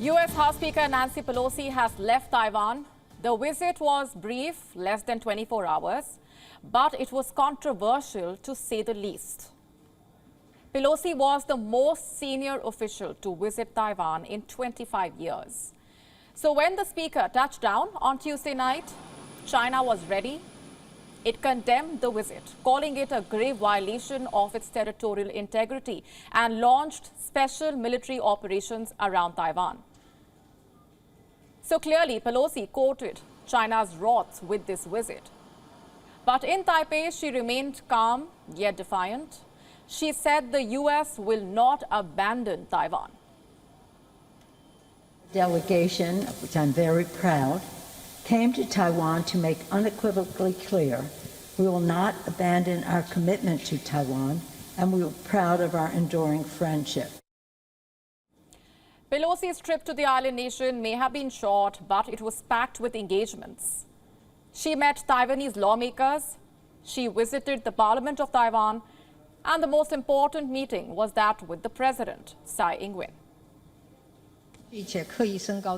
U.S. House Speaker Nancy Pelosi has left Taiwan. The visit was brief, less than 24 hours, but it was controversial to say the least. Pelosi was the most senior official to visit Taiwan in 25 years. So when the speaker touched down on Tuesday night, China was ready. It condemned the visit, calling it a grave violation of its territorial integrity, and launched special military operations around Taiwan. So clearly, Pelosi courted China's wrath with this visit. But in Taipei, she remained calm yet defiant. She said the U.S. will not abandon Taiwan. Delegation, of which I'm very proud, came to Taiwan to make unequivocally clear we will not abandon our commitment to Taiwan, and we are proud of our enduring friendship. Pelosi's trip to the island nation may have been short, but it was packed with engagements. She met Taiwanese lawmakers, she visited the Parliament of Taiwan, and the most important meeting was that with the President, Tsai Ing-wen.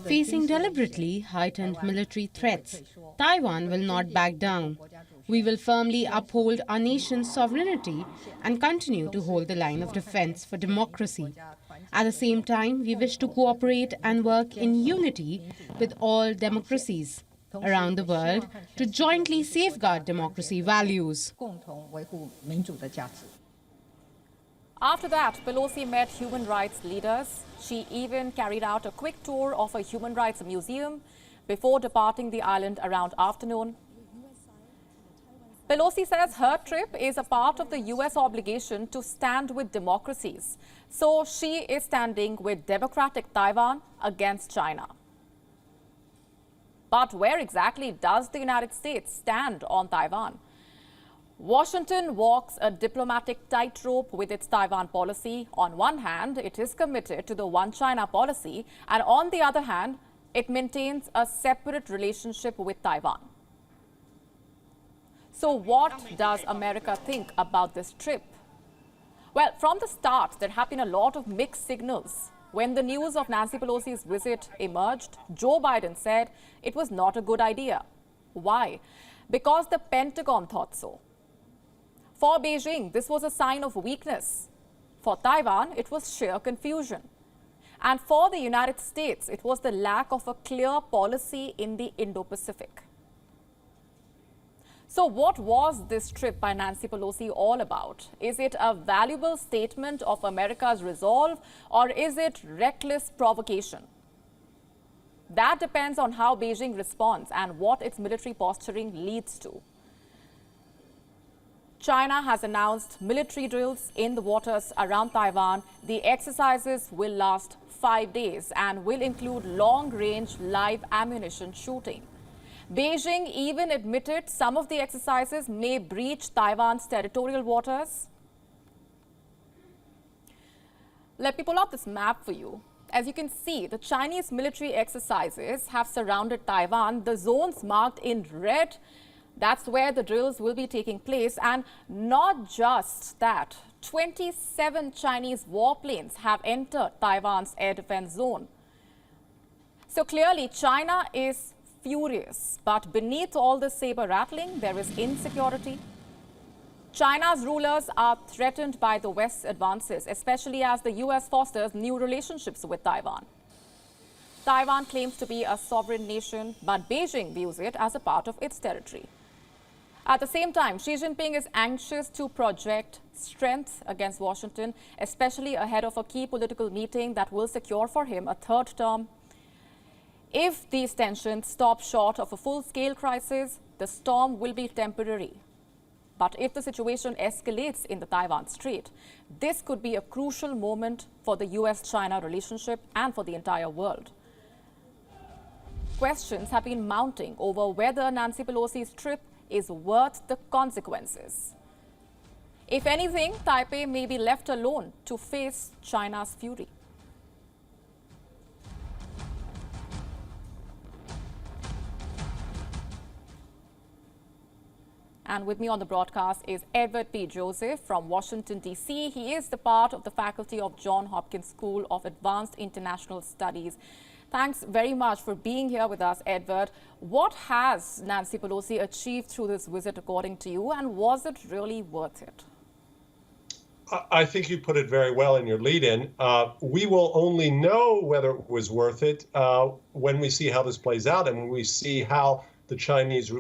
Facing deliberately heightened military threats, Taiwan will not back down. We will firmly uphold our nation's sovereignty and continue to hold the line of defense for democracy. At the same time, we wish to cooperate and work in unity with all democracies around the world to jointly safeguard democracy values. After that, Pelosi met human rights leaders. She even carried out a quick tour of a human rights museum before departing the island around afternoon. Pelosi says her trip is a part of the U.S. obligation to stand with democracies. So she is standing with democratic Taiwan against China. But where exactly does the United States stand on Taiwan? Washington walks a diplomatic tightrope with its Taiwan policy. On one hand, it is committed to the One China policy, and on the other hand, it maintains a separate relationship with Taiwan. So what does America think about this trip? Well, from the start, there have been a lot of mixed signals. When the news of Nancy Pelosi's visit emerged, Joe Biden said it was not a good idea. Why? Because the Pentagon thought so. For Beijing, this was a sign of weakness. For Taiwan, it was sheer confusion. And for the United States, it was the lack of a clear policy in the Indo-Pacific. So what was this trip by Nancy Pelosi all about? Is it a valuable statement of America's resolve, or is it reckless provocation? That depends on how Beijing responds and what its military posturing leads to. China has announced military drills in the waters around Taiwan. The exercises will last 5 days and will include long-range live ammunition shooting. Beijing even admitted some of the exercises may breach Taiwan's territorial waters. Let me pull up this map for you. As you can see, the Chinese military exercises have surrounded Taiwan. The zones marked in red, that's where the drills will be taking place. And not just that, 27 Chinese warplanes have entered Taiwan's air defense zone. So clearly, China is furious. But beneath all the saber rattling, there is insecurity. China's rulers are threatened by the West's advances, especially as the U.S. fosters new relationships with Taiwan. Taiwan claims to be a sovereign nation, but Beijing views it as a part of its territory. At the same time, Xi Jinping is anxious to project strength against Washington, especially ahead of a key political meeting that will secure for him a third term. If these tensions stop short of a full-scale crisis, the storm will be temporary. But if the situation escalates in the Taiwan Strait, this could be a crucial moment for the U.S.-China relationship and for the entire world. Questions have been mounting over whether Nancy Pelosi's trip is worth the consequences. If anything, Taipei may be left alone to face China's fury. And with me on the broadcast is Edward P. Joseph from Washington, D.C. He is the part of the faculty of Johns Hopkins School of Advanced International Studies. Thanks very much for being here with us, Edward. What has Nancy Pelosi achieved through this visit, according to you, and was it really worth it? I think you put it very well in your lead-in. We will only know whether it was worth it when we see how this plays out and when we see how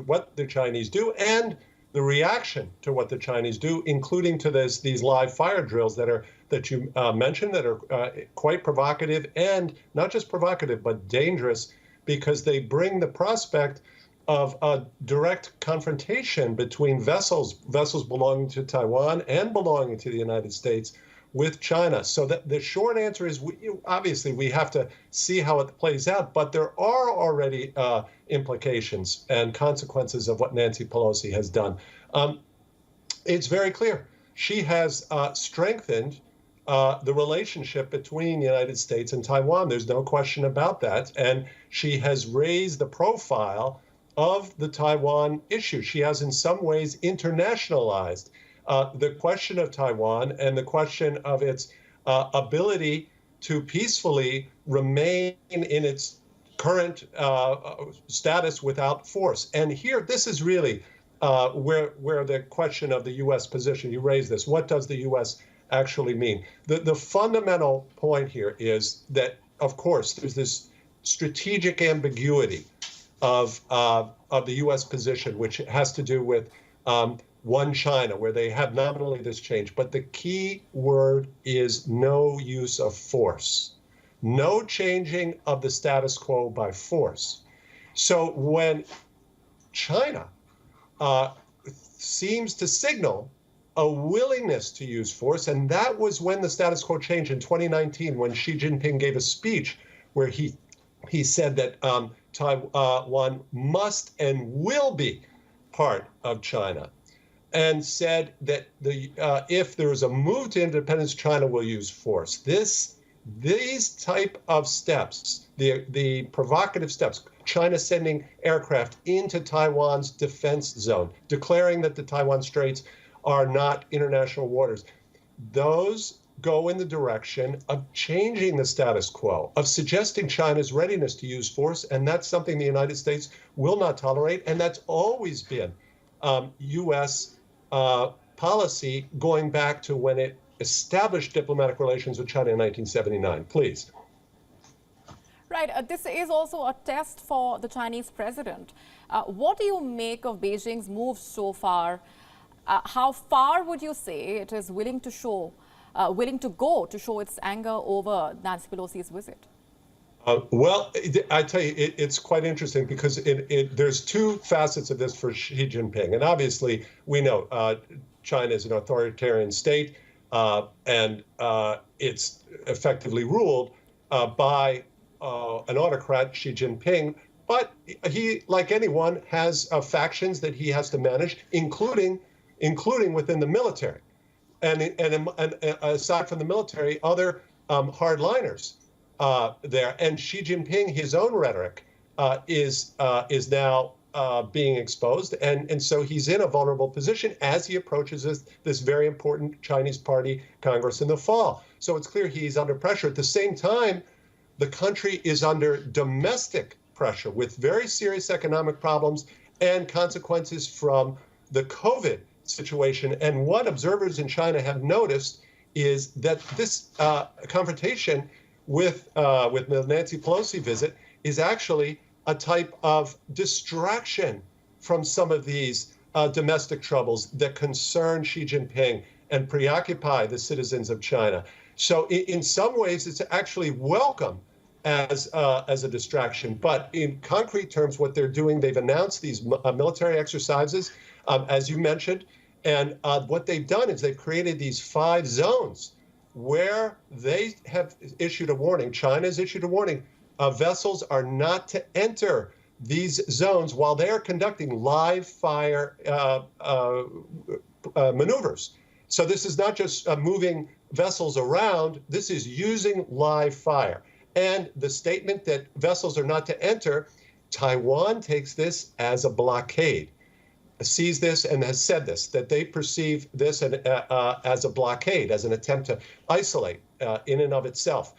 what the Chinese do and the reaction to what the Chinese do, including to these live fire drills that you mentioned that are quite provocative, and not just provocative but dangerous, because they bring the prospect of a direct confrontation between vessels belonging to Taiwan and belonging to the United States with China. So the short answer is, obviously, we have to see how it plays out, but there are already implications and consequences of what Nancy Pelosi has done. It's very clear. She has strengthened the relationship between the United States and Taiwan. There's no question about that. And she has raised the profile of the Taiwan issue. She has in some ways internationalized the question of Taiwan and the question of its ability to peacefully remain in its current status without force. And here, this is really where the question of the U.S. position, you raised this, what does the U.S. actually mean? The fundamental point here is that, of course, there's this strategic ambiguity of the U.S. position, which has to do with one China, where they have nominally this change. But the key word is no use of force, no changing of the status quo by force. So when China seems to signal a willingness to use force, and that was when the status quo changed in 2019, when Xi Jinping gave a speech where he said that Taiwan must and will be part of China, and said that if there is a move to independence, China will use force. These type of steps, the provocative steps, China sending aircraft into Taiwan's defense zone, declaring that the Taiwan Straits are not international waters, those go in the direction of changing the status quo, of suggesting China's readiness to use force, and that's something the United States will not tolerate, and that's always been U.S. policy going back to when it established diplomatic relations with China in 1979. Please. Right. This is also a test for the Chinese president. What do you make of Beijing's moves so far? How far would you say it is willing to go to show its anger over Nancy Pelosi's visit? Well, I tell you, it's quite interesting because there's two facets of this for Xi Jinping. And obviously, we know China is an authoritarian state, and it's effectively ruled by an autocrat, Xi Jinping. But he, like anyone, has factions that he has to manage, including within the military. And aside from the military, other hardliners there. And Xi Jinping, his own rhetoric is now being exposed. And so he's in a vulnerable position as he approaches this very important Chinese Party Congress in the fall. So it's clear he's under pressure. At the same time, the country is under domestic pressure with very serious economic problems and consequences from the COVID situation. And what observers in China have noticed is that this confrontation with the Nancy Pelosi visit is actually a type of distraction from some of these domestic troubles that concern Xi Jinping and preoccupy the citizens of China. So in some ways, it's actually welcome as a distraction. But in concrete terms, what they're doing, they've announced these military exercises, as you mentioned. And what they've done is they've created these 5 zones where they have issued a warning. China's issued a warning. Vessels are not to enter these zones while they are conducting live fire maneuvers. So this is not just moving vessels around. This is using live fire. And the statement that vessels are not to enter, Taiwan takes this as a blockade. sees this and has said this, that they perceive this as a blockade, as an attempt to isolate in and of itself.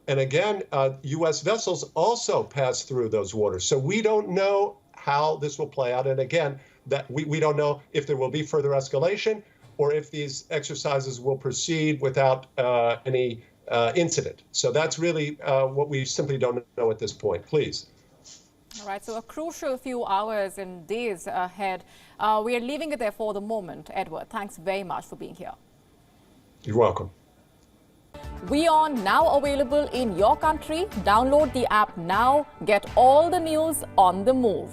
And again, U.S. vessels also pass through those waters. So we don't know how this will play out. And again, that we don't know if there will be further escalation or if these exercises will proceed without any incident. So that's really what we simply don't know at this point. Please. All right, so a crucial few hours and days ahead. We are leaving it there for the moment. Edward, thanks very much for being here. You're welcome. WION now available in your country. Download the app now. Get all the news on the move.